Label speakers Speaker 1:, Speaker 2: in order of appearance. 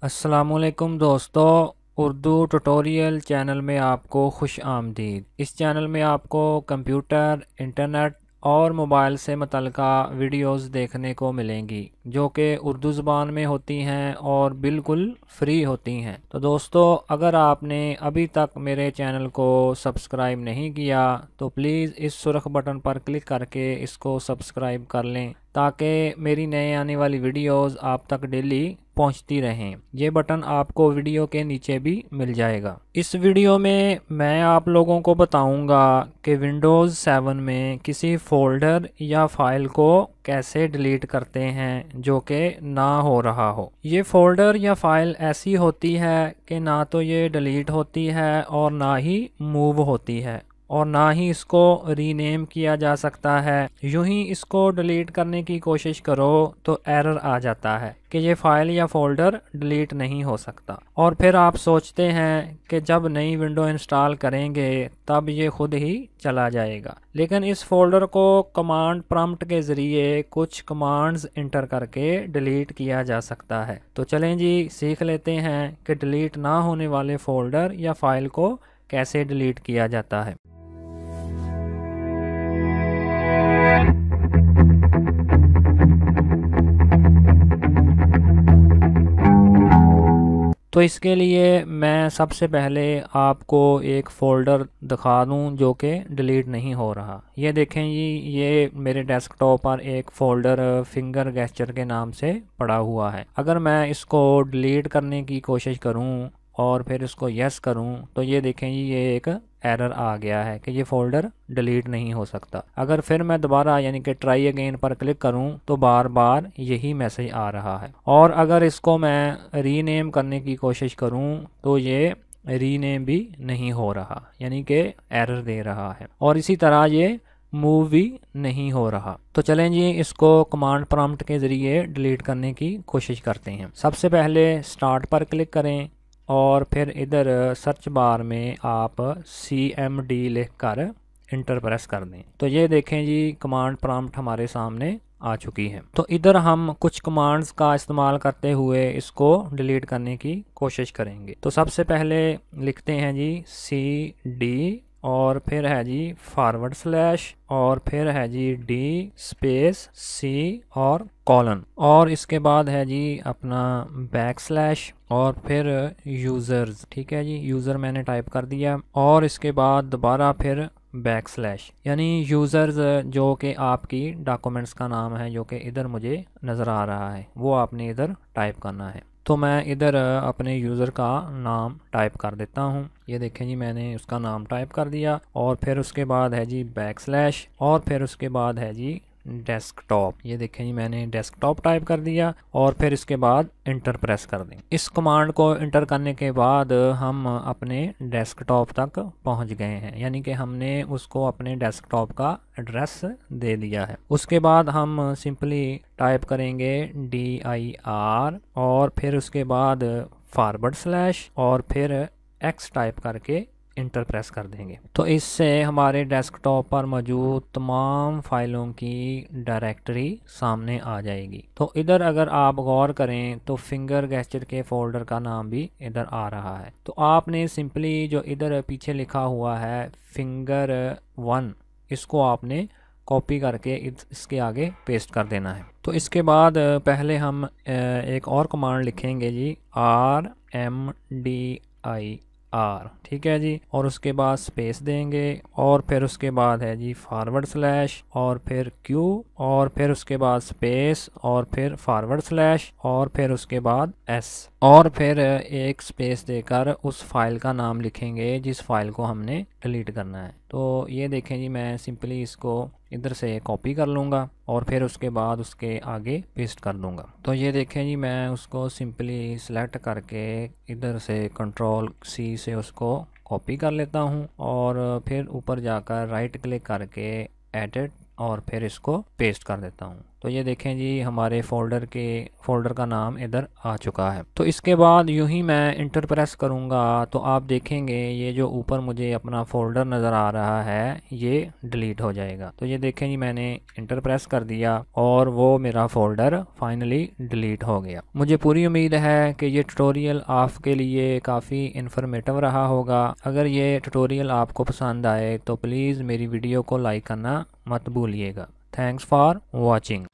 Speaker 1: अस्सलामुअलैकुम दोस्तों, Urdu tutorial channel में आपको खुश आमदीद। इस चैनल में आपको कंप्यूटर, इंटरनेट और मोबाइल से मुतल्लिका वीडियोस देखने को मिलेंगी जो कि उर्दू ज़बान में होती हैं और बिल्कुल फ्री होती हैं। तो दोस्तों, अगर आपने अभी तक मेरे चैनल को सब्सक्राइब नहीं किया तो प्लीज़ इस सुर्ख बटन पर क्लिक करके इसको सब्सक्राइब कर लें ताकि मेरी नए आने वाली वीडियोस आप तक डेली पहुंचती रहें। ये बटन आपको वीडियो के नीचे भी मिल जाएगा। इस वीडियो में मैं आप लोगों को बताऊंगा कि विंडोज़ 7 में किसी फोल्डर या फाइल को कैसे डिलीट करते हैं जो कि ना हो रहा हो। ये फोल्डर या फाइल ऐसी होती है कि ना तो ये डिलीट होती है और ना ही मूव होती है और ना ही इसको रीनेम किया जा सकता है। यूं ही इसको डिलीट करने की कोशिश करो तो एरर आ जाता है कि ये फाइल या फोल्डर डिलीट नहीं हो सकता। और फिर आप सोचते हैं कि जब नई विंडो इंस्टॉल करेंगे तब ये खुद ही चला जाएगा, लेकिन इस फोल्डर को कमांड प्रॉम्प्ट के ज़रिए कुछ कमांड्स इंटर करके डिलीट किया जा सकता है। तो चलें जी, सीख लेते हैं कि डिलीट ना होने वाले फोल्डर या फाइल को कैसे डिलीट किया जाता है। तो इसके लिए मैं सबसे पहले आपको एक फ़ोल्डर दिखा दूं जो कि डिलीट नहीं हो रहा। ये देखें जी, ये मेरे डेस्कटॉप पर एक फ़ोल्डर फिंगर गेस्चर के नाम से पड़ा हुआ है। अगर मैं इसको डिलीट करने की कोशिश करूं और फिर इसको यस करूं तो ये देखें जी, ये एक एरर आ गया है कि ये फ़ोल्डर डिलीट नहीं हो सकता। अगर फिर मैं दोबारा यानी कि ट्राई अगेन पर क्लिक करूं तो बार बार यही मैसेज आ रहा है। और अगर इसको मैं रीनेम करने की कोशिश करूं तो ये रीनेम भी नहीं हो रहा, यानी कि एरर दे रहा है। और इसी तरह ये मूव भी नहीं हो रहा। तो चलें जी, इसको कमांड प्रॉम्प्ट के ज़रिए डिलीट करने की कोशिश करते हैं। सबसे पहले स्टार्ट पर क्लिक करें और फिर इधर सर्च बार में आप CMD लिख कर इंटर प्रेस कर दें। तो ये देखें जी, कमांड प्रॉम्प्ट हमारे सामने आ चुकी है। तो इधर हम कुछ कमांड्स का इस्तेमाल करते हुए इसको डिलीट करने की कोशिश करेंगे। तो सबसे पहले लिखते हैं जी CD और फिर है जी फॉरवर्ड स्लैश और फिर है जी D स्पेस C और कॉलन और इसके बाद है जी अपना बैक स्लैश और फिर यूज़र्स। ठीक है जी, यूज़र मैंने टाइप कर दिया और इसके बाद दोबारा फिर बैक स्लैश, यानी यूज़र्स जो कि आपकी डॉक्यूमेंट्स का नाम है जो कि इधर मुझे नज़र आ रहा है, वो आपने इधर टाइप करना है। तो मैं इधर अपने यूज़र का नाम टाइप कर देता हूँ। ये देखें जी, मैंने उसका नाम टाइप कर दिया और फिर उसके बाद है जी बैक स्लैश और फिर उसके बाद है जी डेस्कटॉप। ये देखें जी, मैंने डेस्कटॉप टाइप कर दिया और फिर इसके बाद इंटर प्रेस कर दें। इस कमांड को इंटर करने के बाद हम अपने डेस्कटॉप तक पहुंच गए हैं, यानी कि हमने उसको अपने डेस्कटॉप का एड्रेस दे दिया है। उसके बाद हम सिंपली टाइप करेंगे DIR और फिर उसके बाद फॉरवर्ड स्लैश और फिर X टाइप करके इंटर प्रेस कर देंगे। तो इससे हमारे डेस्कटॉप पर मौजूद तमाम फाइलों की डायरेक्टरी सामने आ जाएगी। तो इधर अगर आप गौर करें तो फिंगर गेस्चर के फोल्डर का नाम भी इधर आ रहा है। तो आपने सिंपली जो इधर पीछे लिखा हुआ है फिंगर 1, इसको आपने कॉपी करके इसके आगे पेस्ट कर देना है। तो इसके बाद पहले हम एक और कमांड लिखेंगे जी RMDIR। ठीक है जी, और उसके बाद स्पेस देंगे और फिर उसके बाद है जी फॉरवर्ड स्लैश और फिर Q और फिर उसके बाद स्पेस और फिर फॉरवर्ड स्लैश और फिर उसके बाद S और फिर एक स्पेस देकर उस फाइल का नाम लिखेंगे जिस फाइल को हमने डिलीट करना है। तो ये देखें जी, मैं सिंपली इसको इधर से कॉपी कर लूँगा और फिर उसके बाद उसके आगे पेस्ट कर दूँगा। तो ये देखें जी, मैं उसको सिंपली सेलेक्ट करके इधर से Ctrl+C से उसको कॉपी कर लेता हूँ और फिर ऊपर जाकर राइट क्लिक करके एडिट और फिर इसको पेस्ट कर देता हूँ। तो ये देखें जी हमारे फ़ोल्डर का नाम इधर आ चुका है। तो इसके बाद यूं ही मैं इंटर प्रेस करूँगा तो आप देखेंगे ये जो ऊपर मुझे अपना फ़ोल्डर नज़र आ रहा है ये डिलीट हो जाएगा। तो ये देखें जी मैंने इंटर प्रेस कर दिया और वो मेरा फ़ोल्डर फाइनली डिलीट हो गया। मुझे पूरी उम्मीद है कि ये ट्यूटोरियल आपके लिए काफ़ी इन्फॉर्मेटिव रहा होगा। अगर ये ट्यूटोरियल आपको पसंद आए तो प्लीज़ मेरी वीडियो को लाइक करना मत भूलिएगा। Thanks for watching.